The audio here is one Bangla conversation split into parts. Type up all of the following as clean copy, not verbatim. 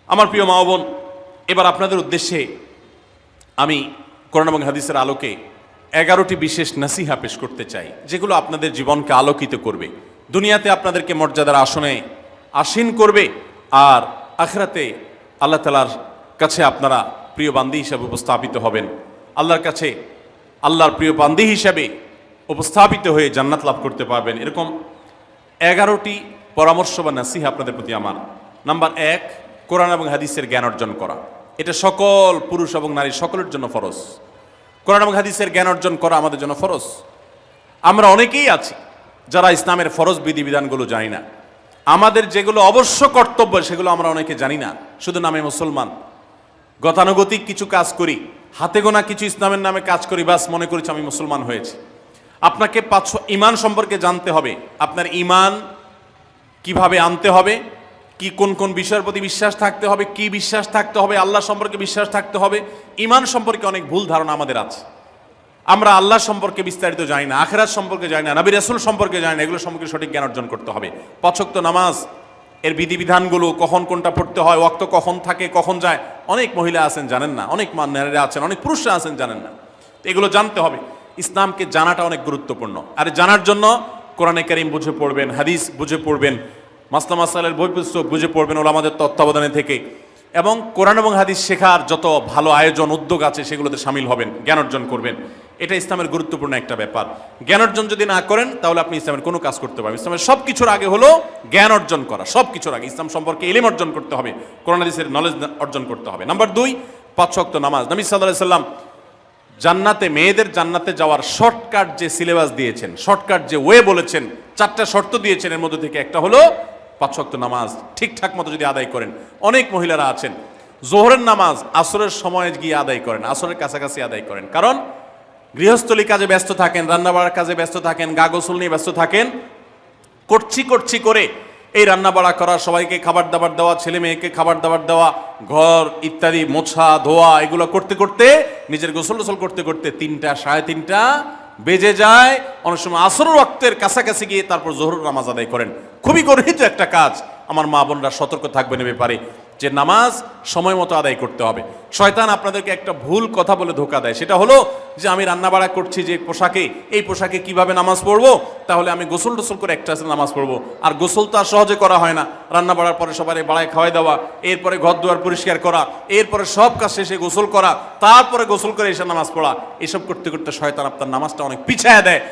আমার প্রিয় মা বোন, এবার আপনাদের উদ্দেশ্যে আমি কোরআন এবং হাদিসের আলোকে 11টি বিশেষ নাসিহা পেশ করতে চাই, যেগুলো আপনাদের জীবনকে আলোকিত করবে, দুনিয়াতে আপনাদেরকে মর্যাদার আসনে আসীন করবে, আর আখিরাতে আল্লাহ তাআলার কাছে আপনারা প্রিয় বান্দী হিসাবে উপস্থাপিত হবেন। আল্লাহর কাছে আল্লাহর প্রিয় বান্দী হিসাবে উপস্থাপিত হয়ে জান্নাত লাভ করতে পারবেন। এরকম 11টি পরামর্শ বা নাসিহা আপনাদের প্রতি আমার। নাম্বার 1, কোরআন এবং হাদিসের জ্ঞান অর্জন করা। এটা সকল পুরুষ এবং নারী সকলের জন্য ফরজ। কোরআন এবং হাদিসের জ্ঞান অর্জন করা আমাদের জন্য ফরজ। আমরা অনেকেই আছি যারা ইসলামের ফরজ বিধিবিধানগুলো জানি না। আমাদের যেগুলো অবশ্য কর্তব্য সেগুলো আমরা অনেকে জানি না, শুধু নামে মুসলমান। গতানুগতিক কিছু কাজ করি, হাতে গোনা কিছু ইসলামের নামে কাজ করি, বাস মনে করেছি আমি মুসলমান হয়েছি। আপনাকে ঈমান সম্পর্কে জানতে হবে। আপনার ঈমান কিভাবে আনতে হবে, কি কোন কোন বিষয়ের প্রতি বিশ্বাস থাকতে হবে, কি বিশ্বাস থাকতে হবে, আল্লাহ সম্পর্কে বিশ্বাস থাকতে হবে। ঈমান সম্পর্কে অনেক ভুল ধারণা আমাদের আছে। আমরা আল্লাহ সম্পর্কে বিস্তারিত জানি না, আখিরাত সম্পর্কে জানি না, নবী রাসূল সম্পর্কে জানি না। এগুলো সম্পর্কে সঠিক জ্ঞান অর্জন করতে হবে। 5 ওয়াক্ত নামাজ এর বিধিবিধানগুলো, কখন কোনটা পড়তে হয়, ওয়াক্ত কখন থাকে কখন যায়, অনেক মহিলা আছেন জানেন না, অনেক নারীরা আছেন, অনেক পুরুষরা আছেন জানেন না। এগুলো জানতে হবে। ইসলামকে জানাটা অনেক গুরুত্বপূর্ণ। আর জানার জন্য কোরআনে কারীম বুঝে পড়বেন, হাদিস বুঝে পড়বেন, মাসলা মাসাইলের বই পুস্তক বুঝে পড়বেন ওলামাদের তত্ত্বাবধানে থেকে, এবং কোরআন এবং হাদিস শেখার যত ভালো আয়োজন উদ্যোগ আছে সেগুলোতে শামিল হবেন, জ্ঞান অর্জন করবেন। এটা ইসলামের গুরুত্বপূর্ণ একটা ব্যাপার। জ্ঞান অর্জন যদি না করেন তাহলে আপনি ইসলামের কোনো কাজ করতে পারবেন। ইসলামের সব কিছুর আগে হলো জ্ঞান অর্জন করা। সব কিছুর আগে ইসলাম সম্পর্কে ইলম অর্জন করতে হবে, কোরআন হাদিসের নলেজ অর্জন করতে হবে। নাম্বার 2, 5 ওয়াক্ত নামাজ। নবী সাল্লাল্লাহু আলাইহি সাল্লাম জান্নাতে, মেয়েদের জান্নাতে যাওয়ার শর্টকাট যে সিলেবাস দিয়েছেন, শর্টকাট যে ওয়ে বলেছেন, 4টা শর্ত দিয়েছেন। এর মধ্যে থেকে একটা হলো 5 ওয়াক্ত নামাজ ঠিকঠাক মতো যদি আদায় করেন। অনেক মহিলারা আছেন জোহরের নামাজ আসরের সময় গিয়ে আদায় করেন, আসরের কাছাকাছি আদায় করেন, কারণ গৃহস্থলী কাজে ব্যস্ত থাকেন, রান্নাবাড়ার কাজে ব্যস্ত থাকেন, গা গোসল নিয়ে ব্যস্ত থাকেন। করছি করে এই রান্নাবাড়া করা, সবাইকে খাবার দাবার দেওয়া, ছেলে মেয়েকে খাবার দাবার দেওয়া, ঘর ইত্যাদি মোছা ধোয়া, এগুলো করতে করতে, নিজের গোসল টোসল করতে করতে 3টা 3:30 বেজে যায়। অনেক সময় আসর ওয়াক্তের কাছাকাছি গিয়ে তারপর জোহর নামাজ আদায় করেন। খুবই গর্হিত একটা কাজ। আমার মা বোনরা সতর্ক থাকবেন এ ব্যাপারে, যে নামাজ সময় মতো আদায় করতে হবে। শয়তান আপনাদেরকে একটা ভুল কথা বলে ধোঁকা দেয়, সেটা হলো যে আমি রান্নাবাড়া করছি যে পোশাকে, এই পোশাকে কিভাবে নামাজ পড়বো, তাহলে আমি গোসল টোসল করে একটা নামাজ পড়বো। আর গোসল তো আর সহজে করা হয় না। রান্নাবাড়ার পরে সবাই বাড়ায় খাওয়াই দেওয়া, এরপরে ঘর দুয়ার পরিষ্কার করা, এরপরে সব কাজ শেষে গোসল করা, তারপরে গোসল করে এসে নামাজ পড়া, এসব করতে করতে শয়তান আপনার নামাজটা অনেক পিছায় দেয়।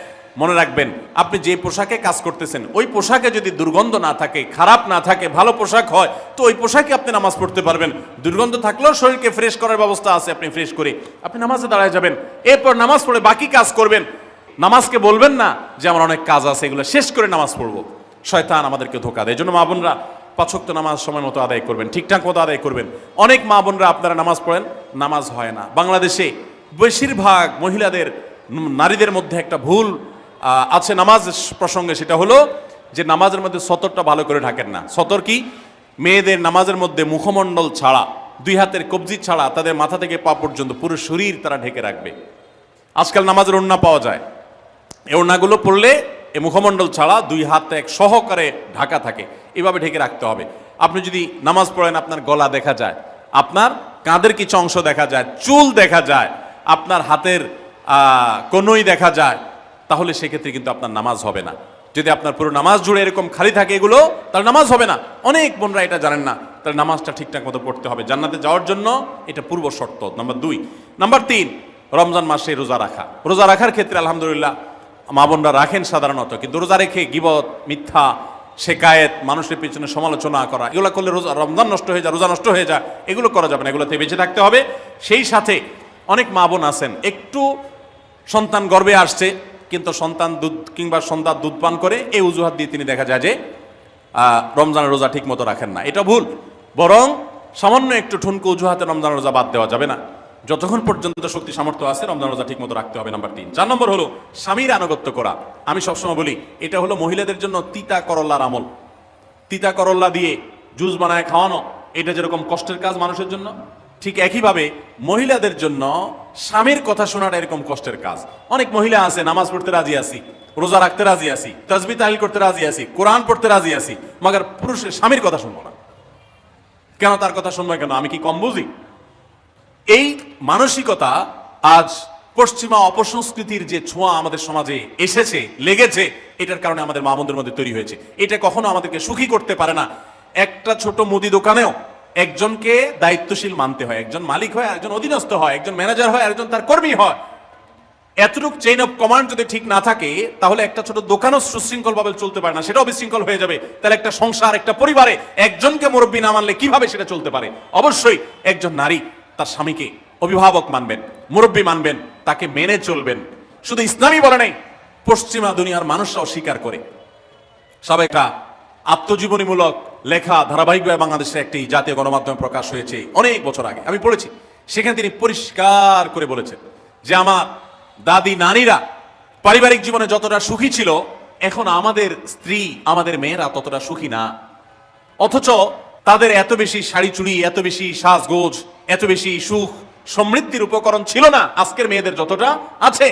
মনে রাখবেন, আপনি যে পোশাকে কাজ করতেছেন ওই পোশাকে যদি দুর্গন্ধ না থাকে, খারাপ না থাকে, ভালো পোশাক হয়, তো ওই পোশাকে আপনি নামাজ পড়তে পারবেন। দুর্গন্ধ থাকলেও শরীরকে ফ্রেশ করার ব্যবস্থা আছে, আপনি ফ্রেশ করে আপনি নামাজে দাঁড়ায় যাবেন। এরপর নামাজ পড়ে বাকি কাজ করবেন। নামাজকে বলবেন না যে আমার অনেক কাজ আছে, এগুলো শেষ করে নামাজ পড়বো। শয়তান আমাদেরকে ধোঁকা দেয়। এই জন্য মা বোনরা 5 ওয়াক্ত নামাজ সময় মতো আদায় করবেন, ঠিকঠাক মতো আদায় করবেন। অনেক মা বোনরা আপনারা নামাজ পড়েন, নামাজ হয় না। বাংলাদেশে বেশিরভাগ মহিলাদের, নারীদের মধ্যে একটা ভুল আছে নামাজ প্রসঙ্গে, সেটা হলো যে নামাজের মধ্যে সতরটা ভালো করে ঢাকেন না। সতর কি? মেয়েদের নামাজের মধ্যে মুখমণ্ডল ছাড়া, 2 হাতের কবজি ছাড়া তাদের মাথা থেকে পা পর্যন্ত পুরো শরীর তারা ঢেকে রাখবে। আজকাল নামাজের ওড়না পাওয়া যায়, এই ওড়নাগুলো পরলে এই মুখমণ্ডল ছাড়া 2 হাত এক সহকারে ঢাকা থাকে, এভাবে ঢেকে রাখতে হবে। আপনি যদি নামাজ পড়েন, আপনার গলা দেখা যায়, আপনার কাঁধের কিছু অংশ দেখা যায়, চুল দেখা যায়, আপনার হাতের কনুই দেখা যায়, তাহলে সেক্ষেত্রে কিন্তু আপনার নামাজ হবে না। যদি আপনার পুরো নামাজ জুড়ে এরকম খালি থাকে এগুলো, তাহলে নামাজ হবে না। অনেক বোনরা এটা জানেন না, তাহলে নামাজটা ঠিকঠাক মতো পড়তে হবে। জান্নাতে যাওয়ার জন্য এটা পূর্ব শর্ত, নাম্বার 2। নাম্বার 3, রমজান মাসে রোজা রাখা। রোজা রাখার ক্ষেত্রে আলহামদুলিল্লাহ মা বোনরা রাখেন সাধারণত, কিন্তু রোজা রেখে গীবত, মিথ্যা, শেকায়েত, মানুষের পিছনে সমালোচনা করা, এগুলো করলে রমজান নষ্ট হয়ে যায়, রোজা নষ্ট হয়ে যায়। এগুলো করা যাবে না, এগুলোতে বেঁচে থাকতে হবে। সেই সাথে অনেক মা বোন আছেন, একটু সন্তান গর্ভে আসছে, কিন্তু সন্তান দুধ কিংবা সন্ধ্যা দুধ পান করে, এই অজুহাত দিয়ে তিনি দেখা যায় যে রমজানের রোজা ঠিক মতো রাখেন না। এটা ভুল। বরং সামান্য একটু ঠুনকো অজুহাতে রমজানের রোজা বাদ দেওয়া যাবে না। যতক্ষণ পর্যন্ত শক্তি সামর্থ্য আছে রমজান রোজা ঠিক মতো রাখতে হবে। নাম্বার 3। 4 নম্বর হলো স্বামীর আনুগত্য করা। আমি সবসময় বলি এটা হলো মহিলাদের জন্য তিতা করল্লার আমল। তিতা করল্লা দিয়ে জুস বানায় খাওয়ানো, এটা যেরকম কষ্টের কাজ মানুষের জন্য, ঠিক একইভাবে মহিলাদের জন্য স্বামীর কথা শোনাটা এরকম কষ্টের কাজ। অনেক মহিলা আছে নামাজ পড়তে রাজি আছি, রোজা রাখতে রাজি আছি, তাসবিহ তাহলিল করতে রাজি আছি, কোরআন পড়তে রাজি আছি, মগর পুরুষের স্বামীর কথা শুনবো না। কেন তার কথা শুনবে, কেন আমি কি কম বুঝি? এই মানসিকতা আজ পশ্চিমা অপসংস্কৃতির যে ছোঁয়া আমাদের সমাজে এসেছে, লেগেছে, এটার কারণে আমাদের মা বোনদের মধ্যে তৈরি হয়েছে। এটা কখনো আমাদেরকে সুখী করতে পারে না। একটা ছোট মুদি দোকানেও একজনকে দায়িত্বশীল মানতে হয়, একজন মালিক হয়, একজন অধীনস্থ হয়, একজন ম্যানেজার হয়, একজন তার কর্মী হয়। এতটুকু চেইন অফ কমান্ড যদি ঠিক না থাকে, তাহলে একটা ছোট দোকানও সুশৃঙ্খল ভাবে চলতে পারে না, সেটাও বিশৃঙ্খল হয়ে যাবে। তাহলে একটা সংসার, একটা পরিবারে একজনকে মুরব্বী না মানলে কিভাবে সেটা চলতে পারে? অবশ্যই একজন নারী তার স্বামীকে অভিভাবক মানবেন, মুরব্বী মানবেন, তাকে মেনে চলবেন। শুধু ইসলামই বলে নেই, পশ্চিমা দুনিয়ার মানুষরাও স্বীকার করে। সব একটা আত্মজীবনীমূলক লেখা ধারাবাহিকভাবে বাংলাদেশে একটি জাতীয় গণমাধ্যমে প্রকাশ হয়েছে অনেক বছর আগে, আমি পড়েছি। সেখানে তিনি পরিষ্কার করে বলেছেন যে আমার দাদি নারীরা পারিবারিক জীবনে যতটা সুখী ছিল, এখন আমাদের স্ত্রী, আমাদের মেয়েরা ততটা সুখী না। অথচ তাদের এত বেশি শাড়ি চুড়ি, এত বেশি সাজগোজ, এত বেশি সুখ সমৃদ্ধির উপকরণ ছিল না আজকের মেয়েদের যতটা আছে।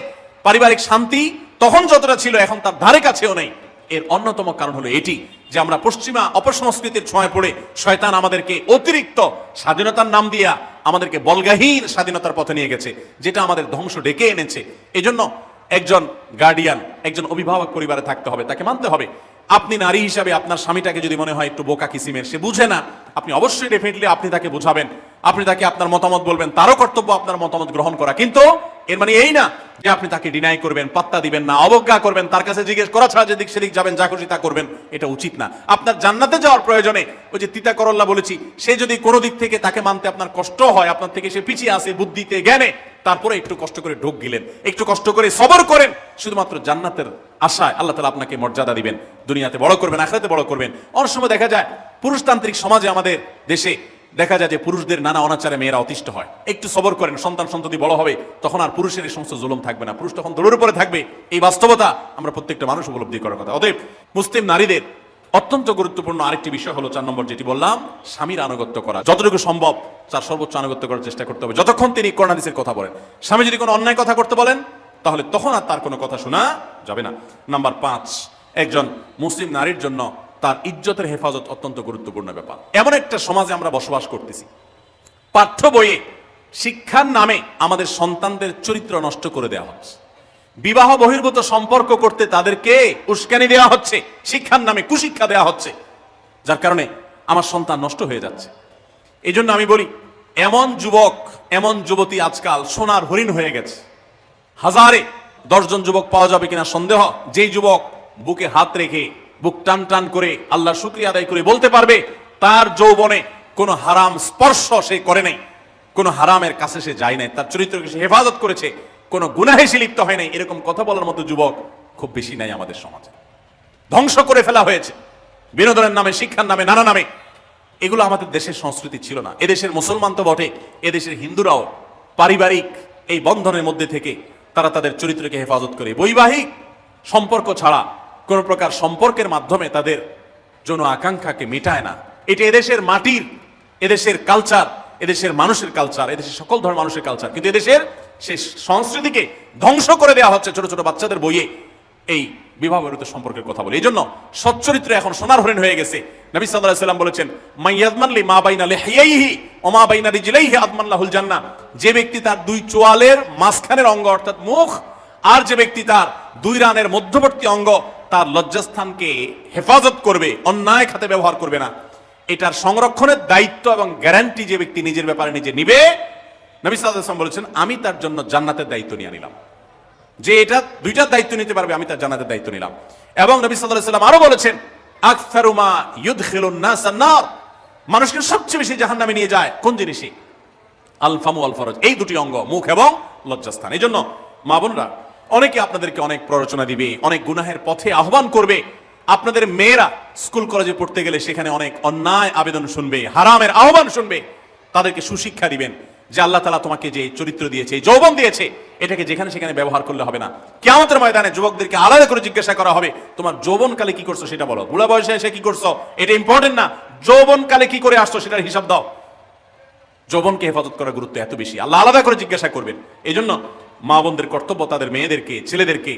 পারিবারিক শান্তি তখন যতটা ছিল, এখন তার ধারে কাছেও নেই। এর অন্যতম কারণ হলো এটি যে আমরা পশ্চিমা অপসংস্কৃতির ছোঁয়ায় পড়ে শয়তান আমাদেরকে অতিরিক্ত স্বাধীনতার নাম দিয়া আমাদেরকে বলগাহীন স্বাধীনতার পথে নিয়ে গেছে, যেটা আমাদের ধ্বংস ডেকে এনেছে। এজন্য একজন গার্ডিয়ান, একজন অভিভাবক পরিবারে থাকতে হবে, তাকে মানতে হবে। আপনি নারী হিসাবে আপনার স্বামীটাকে যদি মনে হয় একটু বোকা কিসিমের, সে বুঝে না, আপনি অবশ্যই ডেফিনেটলি আপনি তাকে বোঝাবেন, আপনি তাকে আপনার মতামত বলবেন, তারও কর্তব্য আপনার মতামত গ্রহণ করা। কিন্তু এর মানে এই না যে আপনি তাকে ডিনাই করবেন, পাত্তা দিবেন না, অবজ্ঞা করবেন, তার কাছে জিজ্ঞেস করা ছাড়া যেদিক সেদিক যাবেন, যা খুশি তা করবেন, এটা উচিত না। আপনার জান্নাতে যাওয়ার প্রয়োজনে ওই যে তিতা করল্লা বলেছি, সে যদি কোনো দিক থেকে তাকে মানতে আপনার কষ্ট হয়, আপনার থেকে সে পিছিয়ে আসে বুদ্ধিতে জ্ঞানে, তারপরে একটু কষ্ট করে ঢোক গিলেন, একটু কষ্ট করে সবর করেন, শুধুমাত্র জান্নাতের আশায় আল্লাহ তাআলা আপনাকে মর্যাদা দিবেন, দুনিয়াতে বড় করবেন, আখিরাতে বড় করবেন। অনেক সময় দেখা যায় পুরুষতান্ত্রিক সমাজে আমাদের দেশে দেখা যায় যে পুরুষদের নানা অনাচারে মেয়েরা অতিষ্ঠ হয়। একটু সবর করেন, সন্তান সন্ততি বড় হবে, তখন আর পুরুষের এই সমস্ত জুলুম থাকবে না, পুরুষ তখন দৌড়ের উপরে থাকবে। এই বাস্তবতা আমরা প্রত্যেকটা মানুষ উপলব্ধি করার কথা। অতএব মুসলিম নারীদের অত্যন্ত গুরুত্বপূর্ণ আরেকটি বিষয় হলো 4 নম্বর যেটি বললাম, স্বামীর আনুগত্য করা। যতটুকু সম্ভব তার সর্বোচ্চ আনুগত্য করার চেষ্টা করতে হবে, যতক্ষণ তিনি কোরআন হাদিসের কথা বলেন। স্বামী যদি কোনো অন্যায় কথা করতে বলেন, তাহলে তখন আর তার কোনো কথা শোনা যাবে না। নাম্বার 5, একজন মুসলিম নারীর জন্য তার ইজ্জতের হেফাজত অত্যন্ত গুরুত্বপূর্ণ ব্যাপার। এমন একটা সমাজে আমরা বসবাস করতেছি, পাঠ্য বইয়ে শিক্ষার নামে আমাদের সন্তানদের চরিত্র নষ্ট করে দেওয়া হচ্ছে। বিবাহ বহির্ভূত সম্পর্ক করতে তাদেরকে উস্কানি দেওয়া হচ্ছে, শিক্ষার নামে কুশিক্ষা দেওয়া হচ্ছে, যার কারণে আমার সন্তান নষ্ট হয়ে যাচ্ছে। এই জন্য আমি বলি, এমন যুবক, এমন যুবতী আজকাল সোনার হরিণ হয়ে গেছে। হাজারে 10 জন যুবক পাওয়া যাবে কিনা সন্দেহ, যেই যুবক বুকে হাত রেখে বুক টান টান করে আল্লাহর শুকরিয়া আদায় করে বলতে পারবে তার যৌবনে কোনো হারাম স্পর্শ সে করে নাই, কোনো হারামের কাছে সে যায় নাই, তার চরিত্রকে সে হেফাজত করেছে, কোনো গুনাহে সে লিপ্ত হয় নাই, এরকম কথা বলার মতো যুবক খুব বেশি নাই আমাদের সমাজে। ধ্বংস করে ফেলা হয়েছে বিনোদনের নামে, শিক্ষার নামে, নানা নামে। এগুলো আমাদের দেশের সংস্কৃতি ছিল না। এদেশের মুসলমান তো বটে, এদেশের হিন্দুরাও পারিবারিক এই বন্ধনের মধ্যে থেকে তারা তাদের চরিত্রকে হেফাজত করে, বৈবাহিক সম্পর্ক ছাড়া কোন প্রকার সম্পর্কের মাধ্যমে তাদের যৌন আকাঙ্ক্ষাকে মেটায় না। এটা এদেশের মাটির, এদেশের কালচার, এদেশের মানুষের কালচার, এদেশের সকল ধরনের মানুষের কালচার, কিন্তু এদেশের সেই সংস্কৃতিকে ধ্বংস করে দেওয়া হচ্ছে ছোট ছোট বাচ্চাদের বইয়ে এই বিবাহ বহির্ভূত সম্পর্কের কথা বলে। এই জন্য সচ্চরিত্র এখন সোনার হরিণ হয়ে গেছে। নবী সাল্লাল্লাহু আলাইহি ওয়াসাল্লাম বলেছেন, মাইয়াজমান লি মা বাইনা লিহিয়াইহি ওয়া মা বাইনা রিজলাইহি আদমান লাহুল জান্নাহ। যে ব্যক্তি তার 2 চোয়ালের মাঝখানের অঙ্গ অর্থাৎ মুখ, আর যে ব্যক্তি তার 2 রানের মধ্যবর্তী অঙ্গ, তার লজ্জাস্থানকে হেফাজত করবে, অন্যায় খাতে ব্যবহার করবে না, এটার সংরক্ষণের দায়িত্ব এবং গ্যারান্টি যে ব্যক্তি নিজের ব্যাপারে নিজে নিবে, নবী সাল্লাল্লাহু আলাইহি ওয়াসাল্লাম বলেছেন, আমি তার জন্য জান্নাতের দায়িত্ব নিয়ে নিলাম। যে এটা 2টার দায়িত্ব নিতে পারবে, আমি তার জান্নাতের দায়িত্ব নিলাম। এবং নবী সাল্লাল্লাহু আলাইহি ওয়াসাল্লাম আরো বলেছেন, আকসারু মা ইউদখিলুন নাস আন-নার, মানুষকে সবচেয়ে বেশি জাহান্নামে নিয়ে যায় কোন জিনিসে? আল ফামু আল ফরজ, এই 2টি অঙ্গ, মুখ এবং লজ্জাস্থান। এই জন্য মা বোনরা, অনেকে আপনাদেরকে অনেক প্ররোচনা দিবে, অনেক গুনাহের পথে আহ্বান করবে। আপনাদের মেয়েরা স্কুল কলেজে পড়তে গেলে সেখানে অনেক অন্যায় আবেদন শুনবে, হারামের আহ্বান শুনবে। তাদেরকে সুশিক্ষা দিবেন যে আল্লাহ তাআলা তোমাকে যে চরিত্র দিয়েছে, এই যৌবন দিয়েছে, এটাকে যেখানে সেখানে ব্যবহার করলে হবে না। কিয়ামতের ময়দানে যুবকদেরকে আলাদা করে জিজ্ঞাসা করা হবে, তোমার যৌবনকালে কি করছো সেটা বলো, বুড়া বয়সে এসে কি করছো এটা ইম্পর্টেন্ট না, যৌবনকালে কি করে আসছো সেটার হিসাব দাও। যৌবনকে হেফাজত করার গুরুত্ব এত বেশি, আল্লাহ আলাদা করে জিজ্ঞাসা করবেন। এই জন্য মা বোনদের কর্তব্য তাদের মেয়েদেরকে, ছেলেদেরকে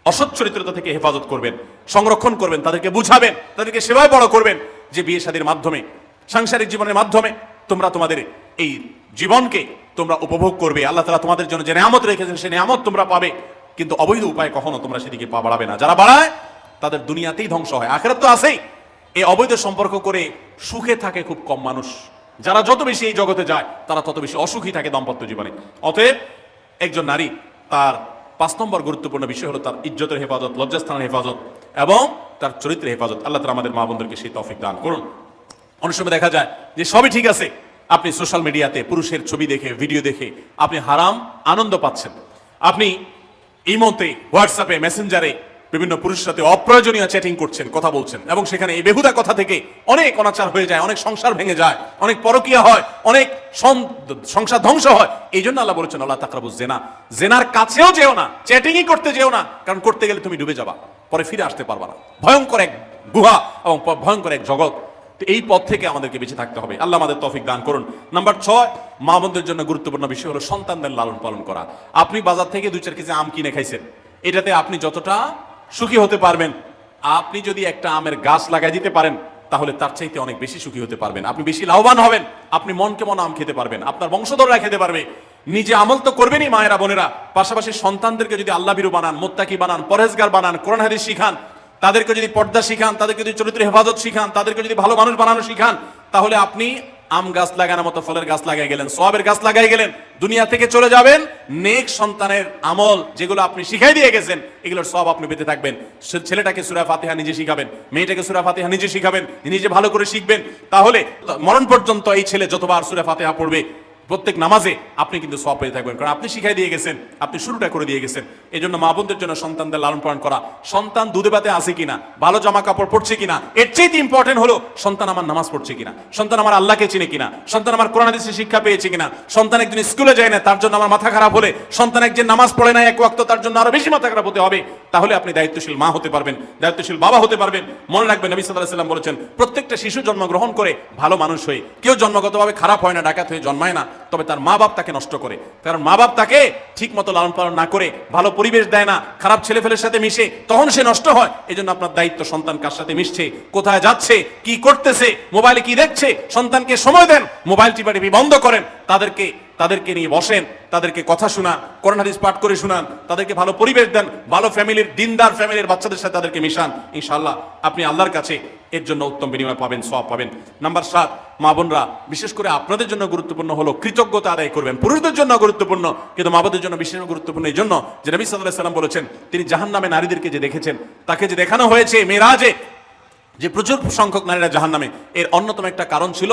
অসৎ চরিত্রতা থেকে হেফাজত করবেন, সংরক্ষণ করবেন, তাদেরকে বুঝাবেন, তাদেরকে সেবায় বড় করবেন, যে বিয়ে শাদীর মাধ্যমে সাংসারিক জীবনের মাধ্যমে তোমরা তোমাদের এই জীবনকে তোমরা উপভোগ করবে। আল্লাহ তাআলা তোমাদের জন্য যে নিয়ামত রেখেছেন সেই নিয়ামত তোমরা পাবে, কিন্তু অবৈধ উপায়ে কখনো তোমরা সেদিকে পা বাড়াবে না। যারা বাড়ায় তাদের দুনিয়াতেই ধ্বংস হয়, আখিরাত তো আছেই। এই অবৈধ সম্পর্ক করে সুখে থাকে খুব কম মানুষ। যারা যত বেশি এই জগতে যায় তারা তত বেশি অসুখী থাকে দাম্পত্য জীবনে। অতএব একজন নারী তার 5 নম্বর গুরুত্বপূর্ণ বিষয় হলো তার ইজ্জতের হেফাজত, লজ্জাস্থানের হেফাজত এবং তার চরিত্রের হেফাজত। আল্লাহ তাআলা আমাদের মা বোনদেরকে সেই তৌফিক দান করুন। অনেক সময় দেখা যায় যে সবই ঠিক আছে, আপনি সোশ্যাল মিডিয়াতে পুরুষের ছবি দেখে, ভিডিও দেখে আপনি হারাম আনন্দ পাচ্ছেন। আপনি ইমোতে, হোয়াটসঅ্যাপে, মেসেঞ্জারে বিভিন্ন পুরুষের সাথে অপ্রয়োজনীয় চ্যাটিং করছেন, কথা বলছেন, এবং সেখানে এই বেহুদা কথা থেকে অনেক অনাচার হয়ে যায়, অনেক সংসার ভেঙে যায়, অনেক পরকীয়া হয়, অনেক সংসার ধ্বংস হয়। এই জন্য আল্লাহ বলেছেন আল্লাহ তাকরাবুজ জেনা, জেনার কাছেও যেও না, চ্যাটিংই করতে যেও না, কারণ করতে গেলে তুমি ডুবে যাবা, পরে ফিরে আসতে পারবা না। ভয়ঙ্কর এক গুহা এবং ভয়ঙ্কর এক জগৎ। এই পথ থেকে আমাদেরকে বেঁচে থাকতে হবে। আল্লাহ আমাদের তৌফিক দান করুন। নাম্বার 6, মা বোনদের জন্য গুরুত্বপূর্ণ বিষয় হলো সন্তানদের লালন পালন করা। আপনি বাজার থেকে 2-4 কেজি আম কিনে খাইছেন, এটাতে আপনি যতটা সুখী হতে পারবেন, আপনি যদি একটা আমের গাছ লাগাই দিতে পারেন তাহলে তার চাইতে অনেক বেশি সুখী হতে পারবেন। আপনি বেশি লাভবান হবেন, আপনি মনকে মন আম খেতে পারবেন, আপনার বংশধররা খেতে পারবে। নিজে আমল তো করবেনই মায়েরা বোনেরা, পাশাপাশি সন্তানদেরকে যদি আল্লাহ ভীরু বানান, মুত্তাকি বানান, পরহেজগার বানান, কোরআন হাদিস শিখান, তাদেরকে যদি পর্দা শিখান, তাদেরকে যদি চরিত্রের হেফাজত শিখান, তাদেরকে যদি ভালো মানুষ বানানো শিখান, তাহলে আপনি আম গাছ লাগানোর মতো ফলের গাছ লাগাই গেলেন, সওয়াবের গাছ লাগাই গেলেন। দুনিয়া থেকে চলে যাবেন, নেক সন্তানের আমল যেগুলো আপনি শিখাই দিয়ে গেছেন এগুলোর সওয়াব আপনি পেতে থাকবেন। ছেলেটাকে সূরা ফাতিহা নিজে শিখাবেন, মেয়েটাকে সূরা ফাতিহা নিজে শিখাবেন, নিজে ভালো করে শিখবেন, তাহলে মরণ পর্যন্ত এই ছেলে যতবার সূরা ফাতিহা পড়বে প্রত্যেক নামাজে আপনি কিন্তু সওয়াব পেয়ে থাকবেন, কারণ আপনি শিখাই দিয়ে গেছেন, আপনি শুরুটা করে দিয়ে গেছেন। এই জন্য মা বোনদের জন্য সন্তানদের লালন পালন করা, সন্তান দুধে ভাতে আছে কিনা, ভালো জামা কাপড় পরছে কিনা, এর চেয়ে ইম্পর্টেন্ট হলো সন্তান আমার নামাজ পড়ছে কিনা, সন্তান আমার আল্লাহকে চিনে কিনা, সন্তান আমার কোরআন হাদিসের শিক্ষা পেয়েছে কিনা। সন্তান একদিন স্কুলে যায় না, তার জন্য আমার মাথা খারাপ হলে, সন্তান একদিন নামাজ পড়ে না এক ওয়াক্ত, তার জন্য আরো বেশি মাথা খারাপ হতে হবে। তাহলে আপনি দায়িত্বশীল মা হতে পারবেন, দায়িত্বশীল বাবা হতে পারবেন। মনে রাখবেন নবী সাল্লাল্লাহু আলাইহি ওয়াসাল্লাম বলেছেন প্রত্যেকটা শিশু জন্মগ্রহণ করে ভালো মানুষ হয়ে, কেউ জন্মগতভাবে খারাপ হয় না, ডাকাত হয়ে জন্মায় না, তবে তার মা বাপ তাকে নষ্ট করে। কারণ মা বাপ তাকে ঠিক মতো লালন পালন না করে, ভালো পরিবেশ দেয় না, খারাপ ছেলেফেলের সাথে মিশে, তখন সে নষ্ট হয়। এই জন্য আপনার দায়িত্ব সন্তান কার সাথে মিশছে, কোথায় যাচ্ছে, কি করতেছে, মোবাইলে কি দেখছে, সন্তানকে সময় দেন, মোবাইল টিপি বন্ধ করেন, তাদেরকে নিয়ে বসেন, তাদেরকে কথা শোনান, কোরআন হাদিস পাঠ করে শোনান, তাদেরকে ভালো পরিবেশ দেন, ভালো ফ্যামিলির, দিনদার ফ্যামিলির বাচ্চাদের সাথে তাদেরকে মিশান। ইনশাআল্লাহ আপনি আল্লাহর কাছে এর জন্য উত্তম বিনিময় পাবেন, সওয়াব পাবেন। নাম্বার 7, মা বোনরা বিশেষ করে আপনাদের জন্য গুরুত্বপূর্ণ হলো কৃতজ্ঞতা আদায় করবেন। পুরুষদের জন্য গুরুত্বপূর্ণ, কিন্তু মা বোনদের জন্য বিশেষ গুরুত্বপূর্ণ এই জন্য যে নবী সাল্লাল্লাহু আলাইহি ওয়াসাল্লাম বলেছেন, তিনি জাহান্নামে নারীদেরকে যে দেখেছেন, তাকে যে দেখানো হয়েছে মেরাজে যে প্রচুর সংখ্যক নারীরা জাহান্নামে, এর অন্যতম একটা কারণ ছিল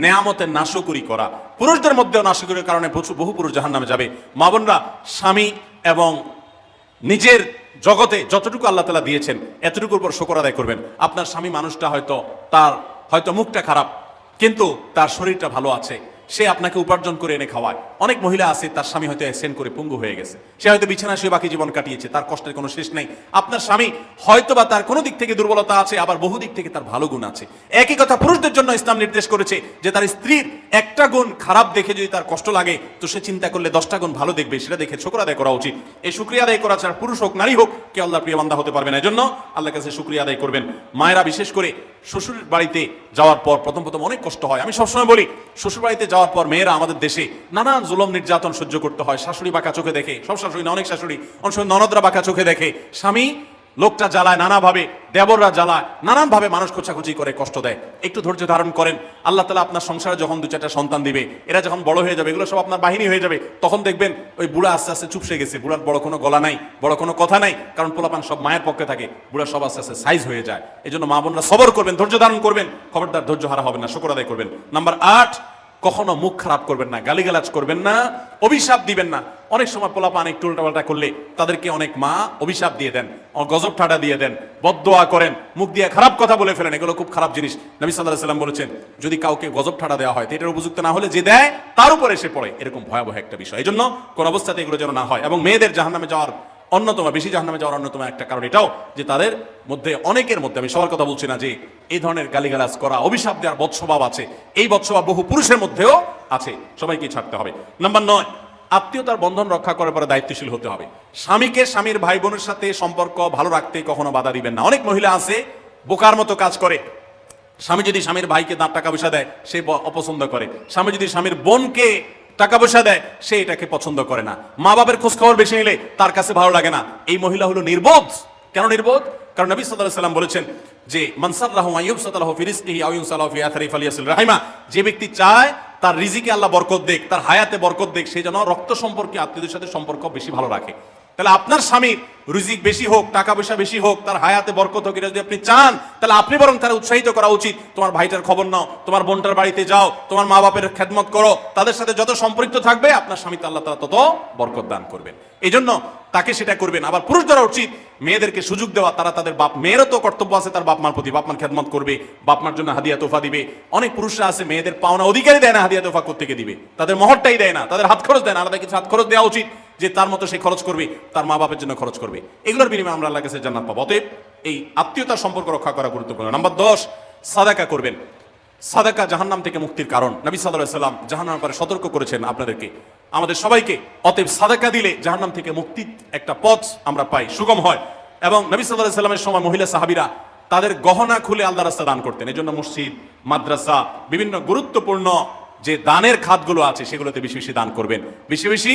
নেয়ামতের নাশকরি করা। পুরুষদের মধ্যেও নাশকরির কারণে বহু পুরুষ জাহান্নামে যাবে। মা বোনরা স্বামী এবং নিজের জগতে যতটুকু আল্লাহ তাআলা দিয়েছেন এতটুকুর উপর শুকর আদায় করবেন। আপনার স্বামী মানুষটা হয়তো মুখটা খারাপ, কিন্তু তার শরীরটা ভালো আছে, সে আপনাকে উপার্জন করে এনে খাওয়ায়। অনেক মহিলা আছে তার স্বামী হয়তো অ্যাক্সিডেন্ট করে পঙ্গু হয়ে গেছে, সে হয়তো বিছানা শুয়ে বাকি জীবন কাটিয়েছে, তার কষ্টের কোনো শেষ নেই। আপনার স্বামী হয়তো বা তার কোনো দিক থেকে দুর্বলতা আছে, আবার বহু দিক থেকে তার ভালো গুণ আছে। একই কথা পুরুষদের জন্য ইসলাম নির্দেশ করেছে যে তার স্ত্রীর একটা গুণ খারাপ দেখে যদি তার কষ্ট লাগে, তো সে চিন্তা করলে 10টা গুণ ভালো দেখবে, সেটা দেখে শুকর আদায় করা উচিত। এই শুকরিয়া আদায় করা ছাড়া পুরুষ হোক নারী হোক কে আল্লাহর প্রিয় বান্দা হতে পারবে না। এজন্য আল্লাহর কাছে শুকরিয়া আদায় করবেন। মায়েরা বিশেষ করে শ্বশুরের বাড়িতে যাওয়ার পর প্রথম অনেক কষ্ট হয়। আমি সবসময় বলি, শ্বশুর বাড়িতে যাওয়ার পর মেয়েরা আমাদের দেশে নানান জুলুম নির্যাতন সহ্য করতে হয়। শাশুড়ি বাঁকা চোখে দেখে, সব শাশুড়ি না, অনেক শাশুড়ি, অনেক সময় ননদরা বাঁকা চোখে দেখে, স্বামী লোকটা জ্বালায় নানাভাবে, দেবররা জ্বালায় নানানভাবে, মানুষ খোঁচাখুচি করে কষ্ট দেয়। একটু ধৈর্য ধারণ করেন, আল্লাহ তাআলা আপনার সংসারে যখন 2-4টা সন্তান দিবে, এরা যখন বড় হয়ে যাবে, এগুলো সব আপনার বাহিনী হয়ে যাবে, তখন দেখবেন ওই বুড়া আস্তে আস্তে চুপসে গেছে, বুড়ার বড় কোনো গলা নাই, বড় কোনো কথা নাই, কারণ পোলাপান সব মায়ের পক্ষে থাকে, বুড়া সব আস্তে আস্তে সাইজ হয়ে যায়। এই জন্য মা বোনরা সবর করবেন, ধৈর্য ধারণ করবেন, খবরদার ধৈর্য হারা হবেন না, শুকর আদায় করবেন। নাম্বার 8, কখনো মুখ খারাপ করবেন না, গালিগালাজ করবেন না, অভিশাপ দিবেন না। অনেক সময় পোলাপান একটু উল্টাপাল্টা করলে তাদেরকে অনেক মা অভিশাপ দিয়ে দেন, গজব ঠাডা দিয়ে দেন, বদদোয়া করেন, মুখ দিয়ে খারাপ কথা বলে ফেলেন। এগুলো খুব খারাপ জিনিস। নবী সাল্লাল্লাহু আলাইহি ওয়াসাল্লাম বলেছেন, যদি কাউকে গজব ঠাডা দেওয়া হয়, এটার উপযুক্ত না হলে যে দেয় তার উপর এসে পড়ে, এরকম ভয়াবহ একটা বিষয়। এই জন্য কোন অবস্থাতে এগুলো যেন না হয়। এবং মেয়েদের জাহান্নামে যাওয়ার বেশি জাহান্নামে যাওয়ার অন্যতম একটা কারণ এটাও যে তাদের মধ্যে, অনেকের মধ্যে, আমি সবার কথা বলছি না, যে এই ধরনের গালিগালাজ করা, অভিশাপ দেওয়ার বদস্বভাব আছে। এই বদস্বভাব বহু পুরুষের মধ্যেও আছে, সবাইকে ছাড়তে হবে। নাম্বার 9, আত্মীয়তার বন্ধন রক্ষা করার পরে দায়িত্বশীল হতে হবে। স্বামীকে স্বামীর ভাই বোনের সাথে সম্পর্ক ভালো রাখতে কখনো বাধা দিবেন না। অনেক মহিলা আছে বোকার মতো কাজ করে, স্বামী যদি স্বামীর ভাইকে টাকা পয়সা দেয় সে অপছন্দ করে, স্বামী যদি স্বামীর বোনকে টাকা পয়সা দেয় সে এটাকে পছন্দ করে না, মা বাবার খোঁজ খবর বেশি নিলে তার কাছে ভালো লাগে না। এই মহিলা হলো নির্বোধ। কেন নির্বোধ? কারণ নবী সাল্লাল্লাহু আলাইহি ওয়াসাল্লাম বলেছেন যে মান সাররাহু আইয়ুবসাতাহু ফি রিজকিহি আও ইউনসালাহু ফি আথরি ফালিয়াসিল রাহিমা, যে ব্যক্তি চায় তার রিজিকে আল্লাহ বরকত দেখ, তার হায়াতে বরকত দেখ, সে যেন রক্ত সম্পর্কে আত্মীয়দের সাথে সম্পর্ক বেশি ভালো রাখে। তাহলে আপনার স্বামীর রিজিক বেশি হোক, টাকা পয়সা বেশি হোক, তার হায়াতে বরকত হোক, এটা যদি আপনি চান তাহলে আপনি বরং তারা উৎসাহিত করা উচিত। তোমার ভাইটার খবর নাও, তোমার বোনটার বাড়িতে যাও, তোমার মা বাপের খেদমত করো, তাদের সাথে যত সম্পৃক্ত থাকবে আপনার স্বামীতে আল্লাহ তাআলা তত বরকত দান করবেন। এই জন্য তাকে সেটা করবেন। আবার পুরুষদেরও উচিত মেয়েদেরকে সুযোগ দেওয়া, তারা তাদের বাপ, মেয়েরও তো কর্তব্য আছে তার বাপ মার প্রতি, বাপ মার খেদমত করবে, বাপ মার জন্য হাদিয়া তোফা দিবে। অনেক পুরুষরা আছে মেয়েদের পাওনা অধিকারই দেয় না, হাদিয়া তোফা কোত্থেকে দিবে, তাদের মহরটাই দেয় না, তাদের হাত খরচ দেয় না। আলাদা কিছু হাত খরচ দেওয়া উচিত, যে তার মতো সে খরচ করবে, তার মা বাপের জন্য খরচ করবে। এগুলোর বিনিময়ে আমরা আল্লাহর কাছে জান্নাত পাবো। অতএব এই আত্মীয়তার সম্পর্ক রক্ষা করা গুরুত্বপূর্ণ। নাম্বার 10, সাদাকা করবেন। সাদাকা জাহান্নাম থেকে মুক্তির কারণ। নবী সাল্লাল্লাহু আলাইহি ওয়াসাল্লাম জাহান্নামের ব্যাপারে সতর্ক করেছেন আপনাদেরকে, আমাদের সবাইকে। অতএব সাদাকা দিলে জাহান্নাম থেকে মুক্তির একটা পথ আমরা পাই, সুগম হয়। এবং নবী সাল্লাল্লাহু আলাইহি ওয়াসাল্লামের সময় মহিলা সাহাবীরা তাদের গহনা খুলে আল্লাহর রাস্তায় দান করতেন। এজন্য মসজিদ, মাদ্রাসা, বিভিন্ন গুরুত্বপূর্ণ যে দানের খাতগুলো আছে সেগুলোতে বেশি বেশি দান করবেন, বেশি বেশি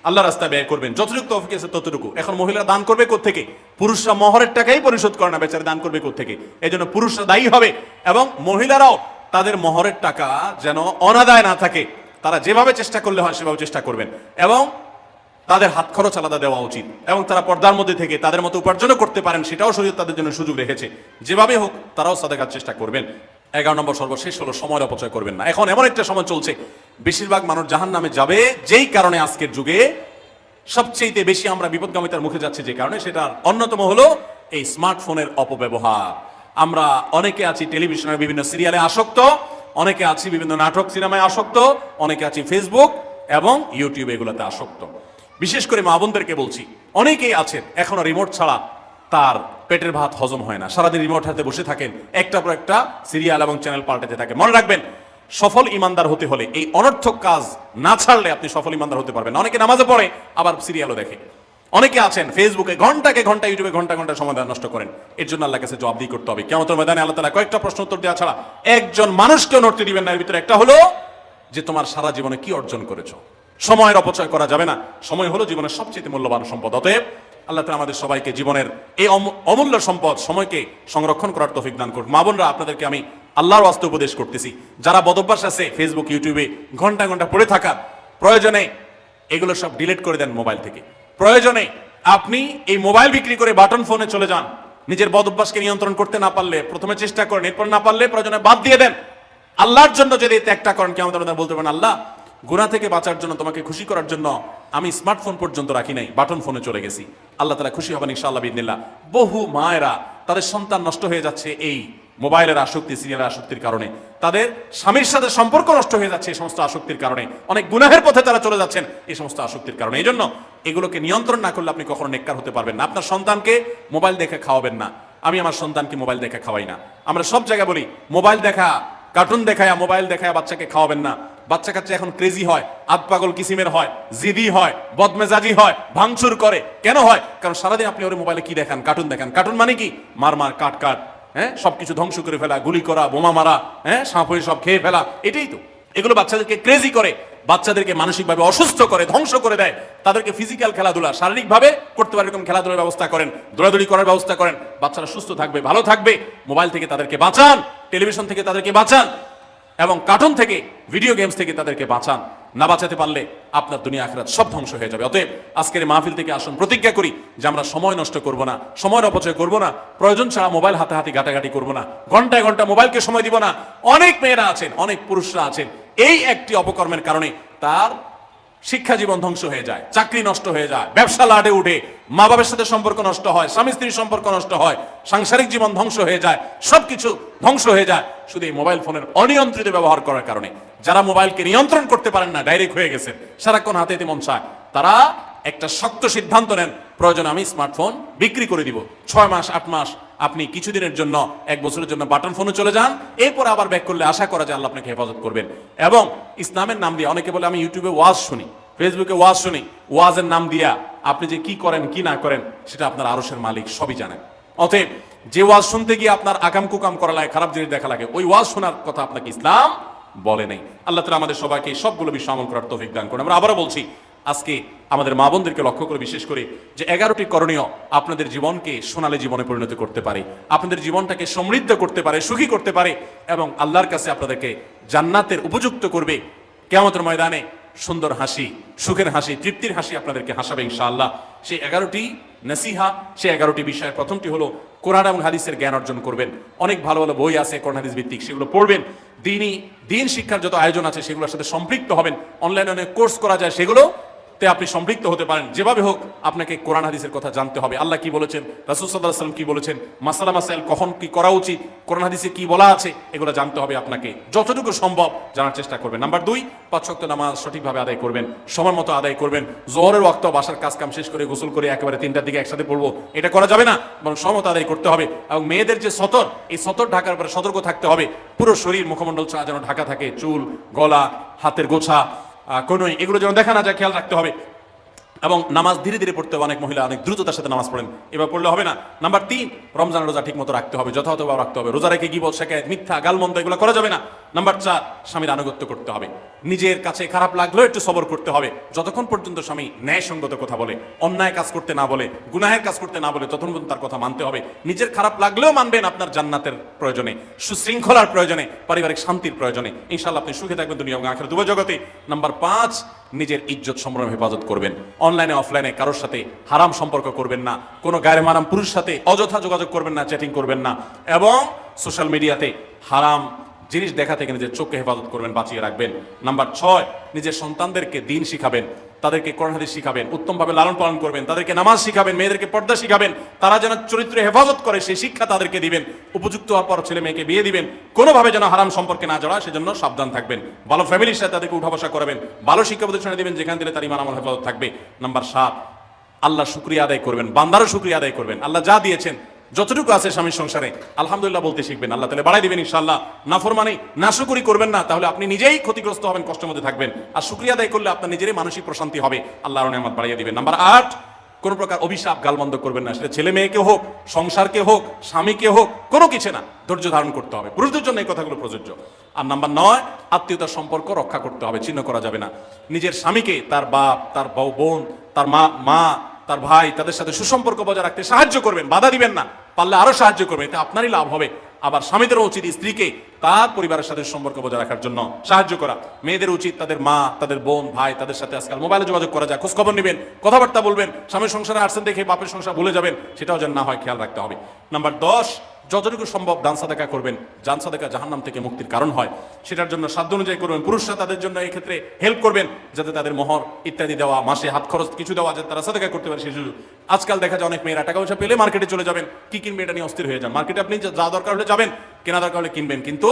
আল্লাহ রাস্তায় ব্যয় করবেন, যতটুকু তৌফিক আছে ততটুকু। এখন মহিলারা দান করবে কোত্থেকে? পুরুষরা মহরের টাকাই পরিশোধ করে না, বেচারা দান করবে কোত্থেকে? এই জন্য পুরুষরা দায়ী হবে। এবং মহিলারাও তাদের মহরের টাকা যেন অনাদায় না থাকে, তারা যেভাবে চেষ্টা করলে হয় সেভাবে চেষ্টা করবেন। এবং তাদের হাত খরচ আলাদা দেওয়া উচিত, এবং তারা পর্দার মধ্যে থেকে তাদের মতো উপার্জনও করতে পারেন, সেটাও শরীয়ত তাদের জন্য সুযোগ রেখেছে। যেভাবে হোক তারাও সাদাকার চেষ্টা করবেন। 11 নম্বর সর্বশেষ হলো সময়ের অপচয় করবেন না। এখন এমন একটা সময় চলছে বেশিরভাগ মানুষ জাহান্নামে যাবে, যেই কারণে আজকের যুগে সবচেয়ে বেশি আমরা বিপদগামিতার মুখে যাচ্ছি, যে কারণে সেটার অন্যতম হলো এই স্মার্টফোনের অপব্যবহার। আমরা অনেকে আছি টেলিভিশনের বিভিন্ন সিরিয়ালে আসক্ত, অনেকে আছি বিভিন্ন নাটক সিনেমায় আসক্ত, অনেকে আছি ফেসবুক এবং ইউটিউব এগুলোতে আসক্ত। বিশেষ করে মা বোনদেরকে বলছি, অনেকেই আছেন এখনো রিমোট ছাড়া তার পেটের ভাত হজম হয় না, সারাদিন রিমোট হাতে বসে থাকেন, একটার পর একটা সিরিয়াল এবং চ্যানেল পাল্টাতে থাকে। মনে রাখবেন, সফল ইমানদার হতে হলে এই অনর্থক কাজ না ছাড়লে আপনি সফল ইমানদার হতে পারবেন না। অনেকে নামাজে পড়ে আবার সিরিয়ালও দেখে, অনেকে আছেন ফেসবুকে ঘন্টাকে ঘন্টা, ইউটিউবে ঘন্টা ঘন্টা সময় নষ্ট করেন। এর জন্য আল্লাহর কাছে জবাবদিহি করতে হবে। কিয়ামতের ময়দানে আল্লাহ তাআলা কয়েকটা প্রশ্ন উত্তর দেওয়া ছাড়া একজন মানুষকেও নড়তে দিবেন না। এর ভিতরে একটা হলো যে তোমার সারা জীবনে কি অর্জন করেছো। সময়ের অপচয় করা যাবে না। সময় হলো জীবনের সবচেয়ে মূল্যবান সম্পদ। অতএব আল্লাহ তাআলা আমাদের সবাইকে জীবনের এই অমূল্য সম্পদ সময়কে সংরক্ষণ করার তৌফিক দান করুন। মা বোনরা, আপনাদেরকে আমি আল্লাহর ওয়াস্তে উপদেশ করতেছি, যারা বদভ্যাস আছে ফেসবুক ইউটিউবে ঘন্টা ঘন্টা পড়ে থাকা, প্রয়োজনে এগুলো সব ডিলিট করে দেন মোবাইল থেকে। প্রয়োজনে আপনি এই মোবাইল বিক্রি করে বাটন ফোনে চলে যান। নিজের বদভ্যাসকে নিয়ন্ত্রণ করতে না পারলে প্রথমে চেষ্টা করেন, এরপর না পারলে প্রয়োজনে বাদ দিয়ে দেন। আল্লাহর জন্য যদি ত্যাগটা করেন, কেমন বলতে পারেন, আল্লাহ গুনাহ থেকে বাঁচার জন্য, তোমাকে খুশি করার জন্য আমি স্মার্টফোন পর্যন্ত রাখি নাই, বাটন ফোনে চলে গেছি। আল্লাহ তাআলা খুশি হবেন ইনশাআল্লাহ বিইذنিল্লাহ। বহু মায়েরা তাদের সন্তান নষ্ট হয়ে যাচ্ছে এই মোবাইলের আসক্তি, সিরিয়ালের আসক্তির কারণে। তাদের স্বামীর সাথে সম্পর্ক নষ্ট হয়ে যাচ্ছে এই সমস্ত আসক্তির কারণে। অনেক গুনাহের পথে তারা চলে যাচ্ছেন এই সমস্ত আসক্তির কারণে। এই জন্য এগুলোকে নিয়ন্ত্রণ না করলে আপনি কখনো নেককার হতে পারবেন না। আপনার সন্তানকে মোবাইল দেখে খাওয়াবেন না। আমি আমার সন্তানকে মোবাইল দেখে খাওয়াই না। আমরা সব জায়গায় বলি মোবাইল দেখা, কার্টুন দেখায়, মোবাইল দেখায় বাচ্চাকে খাওয়াবেন না। বাচ্চা কাচ্চা এখন ক্রেজি হয়, আতপাগল কিসিমের হয়, জিদি হয়, বদমেজাজি হয়, ভাঙচুর করে। কেন হয়? কারণ সারাদিন আপনি ওর মোবাইলে কি দেখান? কার্টুন দেখান। কার্টুন মানে কি? মার মার, কাট কাট, হ্যাঁ, সবকিছু ধ্বংস করে ফেলা, গুলি করা, বোমা মারা, হ্যাঁ, সাপ হয়ে সব খেয়ে ফেলা, এটাই তো। এগুলো বাচ্চাদেরকে ক্রেজি করে, বাচ্চাদেরকে মানসিকভাবে অসুস্থ করে, ধ্বংস করে দেয়। তাদেরকে ফিজিক্যাল খেলাধুলা শারীরিকভাবে করতে পারে এরকম খেলাধুলার ব্যবস্থা করেন, দৌড়াদৌড়ি করার ব্যবস্থা করেন। বাচ্চারা সুস্থ থাকবে, ভালো থাকবে। মোবাইল থেকে তাদেরকে বাঁচান, টেলিভিশন থেকে তাদেরকে বাঁচান, এবং কার্টুন থেকে, ভিডিও গেমস থেকে তাদেরকে বাঁচান। না বাঁচাতে পারলে আপনার দুনিয়া আখিরাত সব ধ্বংস হয়ে যাবে। অতএব আজকের মাহফিল থেকে আসুন প্রতিজ্ঞা করি যে আমরা সময় নষ্ট করব না, সময়ের অপচয় করব না, প্রয়োজন ছাড়া মোবাইল হাতে হাতে ঘাটাঘাটি করব না, ঘন্টায় ঘন্টা মোবাইলকে সময় দিব না। অনেক মেয়েরা আছেন, অনেক পুরুষরা আছেন, এই একটি অপকর্মের কারণে তার শিক্ষা জীবন ধ্বংস হয়ে যায়, চাকরি নষ্ট হয়ে যায়, ব্যবসা লাটে উঠে, মা বাবার সাথে সম্পর্ক নষ্ট হয়, স্বামী স্ত্রীর সম্পর্ক নষ্ট হয়, সাংসারিক জীবন ধ্বংস হয়ে যায়, সবকিছু ধ্বংস হয়ে যায় শুধু এই মোবাইল ফোনের অনিয়ন্ত্রিত ব্যবহার করার কারণে। যারা মোবাইলকে নিয়ন্ত্রণ করতে পারেন না, ডাইরেক্ট হয়ে গেছেন, সারাক্ষণ হাতে হাতে মন চায়, তারা একটা শক্ত সিদ্ধান্ত নেন, প্রয়োজন আমি স্মার্টফোন বিক্রি করে দিব। 6 মাস 8 মাস আপনি কিছুদিনের জন্য, 1 বছরের জন্য বাটন ফোনে চলে যান, এরপর আবার ব্যাক করলে আশা করা যায় আল্লাহ আপনাকে হেফাজত করবেন। এবং ইসলামের নাম দিয়ে, অনেকে বলে আমি ইউটিউবে ওয়াজ শুনি, ফেসবুকে ওয়াজ শুনি, ওয়াজের নাম দিয়া আপনি যে কি করেন কি না করেন সেটা আপনার আরশের মালিক সবই জানেন। অতএব যে ওয়াজ শুনতে গিয়ে আপনার আকাম কুকাম করা লাগে, খারাপ জিনিস দেখা লাগে, ওই ওয়াজ শোনার কথা আপনাকে ইসলাম বলে নাই। আল্লাহ তাআলা আমাদের সবাইকে সবগুলো বিষয় আমল করার তৌফিক দান করুন। আমরা আবারও বলছি, আজকে আমাদের মা বোনদেরকে লক্ষ্য করে বিশেষ করে যে 11টি করণীয় আপনাদের জীবনকে সোনালী জীবনে পরিণত করতে পারে, আপনাদের জীবনটাকে সমৃদ্ধ করতে পারে, সুখী করতে পারে এবং আল্লাহর কাছে আপনাদেরকে জান্নাতের উপযুক্ত করবে। কিয়ামতের ময়দানে সুন্দর হাসি, সুখের হাসি, তৃপ্তির হাসি আপনাদেরকে হাসাবে ইনশাআল্লাহ। সেই 11টি নসিহা, সেই 11টি বিষয়, প্রথমটি হলো কোরআন এবং হাদিসের জ্ঞান অর্জন করবেন। অনেক ভালো ভালো বই আছে কোরআন হাদিস ভিত্তিক, সেগুলো পড়বেন। দিন শিক্ষার যত আয়োজন আছে সেগুলোর সাথে সম্পৃক্ত হবেন। অনলাইনে অনেক কোর্স করা যায়, সেগুলো তে আপনি সম্পৃক্ত হতে পারেন। যেভাবে হোক আপনাকে কোরআন হাদিসের কথা জানতে হবে। আল্লাহ কি বলেছেন, রাসূল সাল্লাল্লাহু আলাইহি ওয়াসাল্লাম কি বলেছেন, মাসালা মাসাইল কখন কি করা উচিত, কোরআন হাদিসে কি বলা আছে, এগুলো জানতে হবে আপনাকে। যতটুকু সম্ভব জানার চেষ্টা করবেন। নাম্বার 2, 5 ওয়াক্ত নামাজ সঠিকভাবে আদায় করবেন, সময় মতো আদায় করবেন। যোহরের ওয়াক্ত বাসার কাজ কাম শেষ করে গোসল করে একেবারে 3টার দিকে একসাথে পড়বো, এটা করা যাবে না, বরং সময় মতো আদায় করতে হবে। এবং মেয়েদের যে সতর, এই সতর ঢাকার পরে সতর্ক থাকতে হবে। পুরো শরীর মুখমণ্ডল যেন ঢাকা থাকে, চুল, গলা, হাতের গোছা, কোনোই, এগুলো যেন দেখা না যায়, খেয়াল রাখতে হবে। এবং নামাজ ধীরে ধীরে পড়তে হবে। অনেক মহিলা অনেক দ্রুততার সাথে নামাজ পড়েন, এবার পড়লে হবে না। নাম্বার 3, রমজান রোজা ঠিক মতো রাখতে হবে, যথাযথভাবে রাখতে হবে। রোজা রেখে গীবত, শিকায়েত, মিথ্যা, গালমন্দ এগুলো করা যাবে না। নাম্বার 4, স্বামীর আনুগত্য করতে হবে। নিজের কাছে খারাপ লাগলেও একটু সবর করতে হবে, যতক্ষণ পর্যন্ত স্বামী ন্যায়সঙ্গত কথা বলে, অন্যায় কাজ করতে না বলে, গুনাহের কাজ করতে না বলে, ততক্ষণ পর্যন্ত তার কথা মানতে হবে। নিজের খারাপ লাগলেও মানবেন, আপনার জান্নাতের প্রয়োজনে, সুশৃঙ্খলার প্রয়োজনে, পারিবারিক শান্তির প্রয়োজনে। ইনশাআল্লাহ আপনি সুখে থাকবেন দুনিয়া এবং আখিরাত উভয় জগতে। নাম্বার 5, নিজের ইজ্জত সম্মান হেফাজত করবেন। অনলাইনে অফলাইনে কারোর সাথে হারাম সম্পর্ক করবেন না, কোনো গায়ের মারাম পুরুষ সাথে অযথা যোগাযোগ করবেন না, চ্যাটিং করবেন না, এবং সোশ্যাল মিডিয়াতে হারাম জিনিস দেখা থেকে নিজের চোখকে হেফাজত করবেন, বাঁচিয়ে রাখবেন। নাম্বার 6, নিজের সন্তানদেরকে দিন শিখাবেন, তাদেরকে কোরআন হাদিস শিখাবেন, উত্তমভাবে লালন পালন করবেন, তাদেরকে নামাজ শিখাবেন, মেয়েদেরকে পর্দা শিখাবেন, তারা যেন চরিত্রে হেফাজত করে সেই শিক্ষা তাদেরকে দিবেন। উপযুক্ত হওয়ার পর ছেলে মেয়েকে বিয়ে দিবেন, কোনোভাবে যেন হারাম সম্পর্কে না জড়ায় সেজন্য সাবধান থাকবেন। ভালো ফ্যামিলির সাথে তাদেরকে উঠা বসা করাবেন, ভালো শিক্ষা প্রতিষ্ঠানে দিবেন যেখান দিলে তার ঈমান আমল হেফাজত থাকবে। নাম্বার 7, আল্লাহ শুকরিয়া আদায় করবেন, বান্দারও শুকরিয়া আদায় করবেন। আল্লাহ যা দিয়েছেন, যতটুকু আছে স্বামীর সংসারে, আলহামদুলিল্লাহ বলতে শিখবেন, আল্লাহ তাআলা বাড়াই দিবেন ইনশাআল্লাহ। নাফরমানি, নাশুকরি করবেন না, তাহলে আপনি নিজেই ক্ষতিগ্রস্ত হবেন, কষ্টের মধ্যে থাকবেন। আর শুকরিয়া আদায় করলে আপনার নিজেরই মানসিক প্রশান্তি হবে, আল্লাহর নিয়ামত বাড়িয়ে দিবেন। নাম্বার 8, কোন প্রকার অভিশাপ গালমন্দ করবেন না, সেটা ছেলে মেয়েকে হোক, সংসারকে হোক, স্বামীকে হোক, কোনো কিছু না, ধৈর্য ধারণ করতে হবে। পুরুষদের জন্য এই কথাগুলো প্রযোজ্য। আর নাম্বার 9, আত্মীয়তার সম্পর্ক রক্ষা করতে হবে, ছিন্ন করা যাবে না। নিজের স্বামীকে তার বাপ, তার বোন, তার মা, তার ভাই, তাদের সাথে সুসম্পর্ক বজায় রাখতে সাহায্য করবেন, বাধা দিবেন না, পারলে আরো সাহায্য করবেন, এতে আপনারই লাভ হবে। আবার স্বামীদেরও উচিত স্ত্রীকে তার পরিবারের সাথে সম্পর্ক বজায় রাখার জন্য সাহায্য করা। মেয়েদের উচিত তাদের মা, তাদের বোন, ভাই, তাদের সাথে আজকাল মোবাইলে যোগাযোগ করা যায়, খোঁজ খবর নেবেন, কথাবার্তা বলবেন। স্বামীর সংসারে আসছেন দেখে বাপের সংসার ভুলে যাবেন, সেটাও যেন না হয়, খেয়াল রাখতে হবে। নাম্বার 10, যতটুকু সম্ভব দান সাদাকা করবেন। দান সাদাকা জাহান্নাম থেকে মুক্তির কারণ হয়, সেটার জন্য সাধ্য অনুযায়ী করবেন। পুরুষরা তাদের জন্য এই ক্ষেত্রে হেল্প করবেন, যাতে তাদের মোহর ইত্যাদি দেওয়া, মাসে হাত খরচ কিছু দেওয়া, যাতে তারা সাদাকা করতে পারে সেই সুযোগ। আজকাল দেখা যায় অনেক মেয়েরা টাকা পয়সা পেলে মার্কেটে চলে যাবেন, কি কিনবে এটা নিয়ে অস্থির হয়ে যান। মার্কেটে আপনি যা দরকার হলে যাবেন, কেনা দরকার হলে কিনবেন, কিন্তু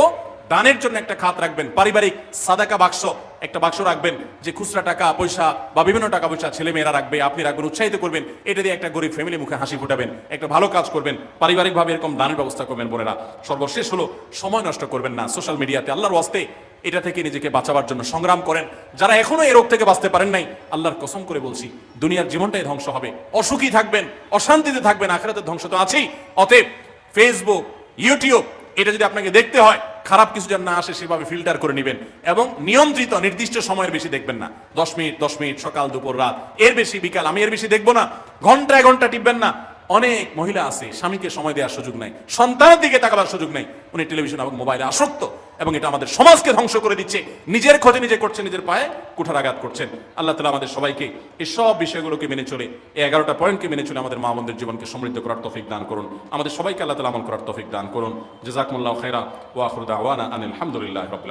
দানের জন্য একটা খাত রাখবেন, পারিবারিক সাদাকা বাক্স একটা বাক্স রাখবেন, যে খুচরা টাকা পয়সা বা বিভিন্ন টাকা পয়সা ছেলে মেয়েরা রাখবে, আপনি রাখবেন, উৎসাহিত করবেন। এটা দিয়ে একটা গরিব ফ্যামিলি মুখে হাসি ফুটাবেন, একটা ভালো কাজ করবেন, পারিবারিকভাবে এরকম দানের ব্যবস্থা করবেন। বোনেরা, সর্বশেষ হলো সময় নষ্ট করবেন না সোশ্যাল মিডিয়াতে। আল্লাহর ওয়াস্তে এটা থেকে নিজেকে বাঁচাবার জন্য সংগ্রাম করেন। যারা এখনো এই রোগ থেকে বাঁচতে পারেন নাই, আল্লাহর কসম করে বলছি, দুনিয়ার জীবনটাই ধ্বংস হবে, অসুখী থাকবেন, অশান্তিতে থাকবেন, আখিরাতের ধ্বংস তো আছেই। অতএব ফেসবুক, ইউটিউব, এটা যদি আপনাকে দেখতে হয়, খারাপ কিছু যেন না আসে সেভাবে ফিল্টার করে নেবেন, এবং নিয়ন্ত্রিত নির্দিষ্ট সময়ের বেশি দেখবেন না। 10 মিনিট 10 মিনিট, সকাল দুপুর রাত, এর বেশি বিকাল, আমি এর বেশি দেখবো না। ঘন্টায় ঘন্টা টিপবেন না। অনেক মহিলা আছে স্বামীকে সময় দেওয়ার সুযোগ নাই, সন্তানের দিকে তাকাবার সুযোগ নাই, উনি টেলিভিশন এবং মোবাইলে আসক্ত, এবং এটা আমাদের সমাজকে ধ্বংস করে দিচ্ছে। নিজের ক্ষতি নিজে করছে, নিজের পায়ে কুঠারাঘাত করছেন। আল্লাহ তাআলা আমাদের সবাইকে এই সব বিষয়গুলোকে মেনে চলে, এই 11টা পয়েন্টকে মেনে চলে আমাদের মা বোনদের জীবনকে সমৃদ্ধ করার তৌফিক দান করুন। আমাদের সবাইকে আল্লাহ তাআলা আমল করার তৌফিক দান করুন। জাযাকুমুল্লাহু খাইরা ওয়া আখিরু দাওয়ানা আনিল হামদুলিল্লাহি রাব্বিল আলামিন।